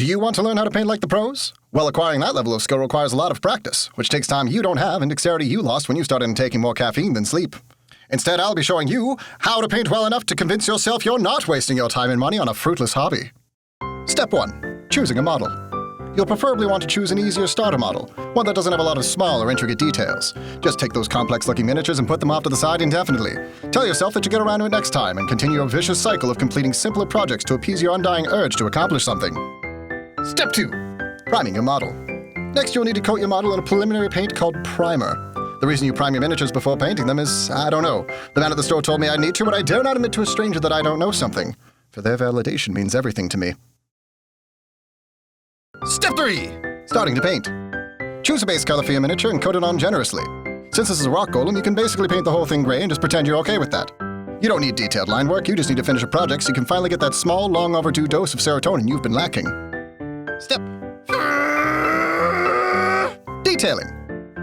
Do you want to learn how to paint like the pros? Well, acquiring that level of skill requires a lot of practice, which takes time you don't have and dexterity you lost when you started taking more caffeine than sleep. Instead, I'll be showing you how to paint well enough to convince yourself you're not wasting your time and money on a fruitless hobby. Step 1. Choosing a model. You'll preferably want to choose an easier starter model, one that doesn't have a lot of small or intricate details. Just take those complex-looking miniatures and put them off to the side indefinitely. Tell yourself that you get around to it next time and continue a vicious cycle of completing simpler projects to appease your undying urge to accomplish something. Step 2. Priming your model. Next, you'll need to coat your model in a preliminary paint called primer. The reason you prime your miniatures before painting them is, I don't know. The man at the store told me I'd need to, but I dare not admit to a stranger that I don't know something, for their validation means everything to me. Step 3. Starting to paint. Choose a base color for your miniature and coat it on generously. Since this is a rock golem, you can basically paint the whole thing gray and just pretend you're okay with that. You don't need detailed line work, you just need to finish a project so you can finally get that small, long overdue dose of serotonin you've been lacking. Step 4. Detailing.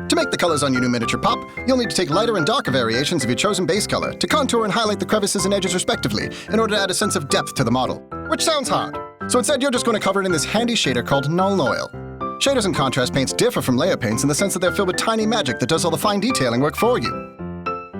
To make the colors on your new miniature pop, you'll need to take lighter and darker variations of your chosen base color to contour and highlight the crevices and edges respectively in order to add a sense of depth to the model, which sounds hard. So instead, you're just going to cover it in this handy shader called Null Oil. Shaders and contrast paints differ from layer paints in the sense that they're filled with tiny magic that does all the fine detailing work for you.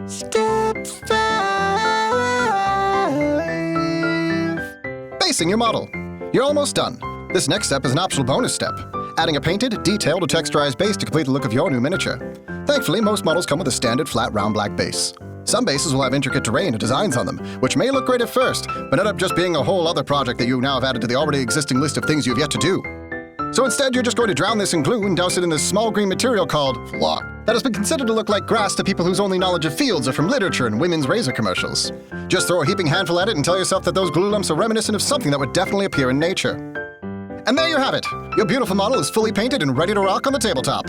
Step 5. Basing your model. You're almost done. This next step is an optional bonus step, adding a painted, detailed, or texturized base to complete the look of your new miniature. Thankfully, most models come with a standard flat round black base. Some bases will have intricate terrain or designs on them, which may look great at first, but end up just being a whole other project that you now have added to the already existing list of things you've yet to do. So instead, you're just going to drown this in glue and douse it in this small green material called flock that has been considered to look like grass to people whose only knowledge of fields are from literature and women's razor commercials. Just throw a heaping handful at it and tell yourself that those glue lumps are reminiscent of something that would definitely appear in nature. And there you have it! Your beautiful model is fully painted and ready to rock on the tabletop.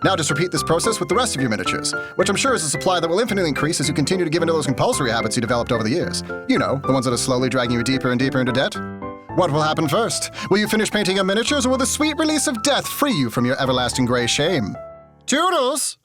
Now just repeat this process with the rest of your miniatures, which I'm sure is a supply that will infinitely increase as you continue to give into those compulsory habits you developed over the years. You know, the ones that are slowly dragging you deeper and deeper into debt. What will happen first? Will you finish painting your miniatures, or will the sweet release of death free you from your everlasting gray shame? Toodles!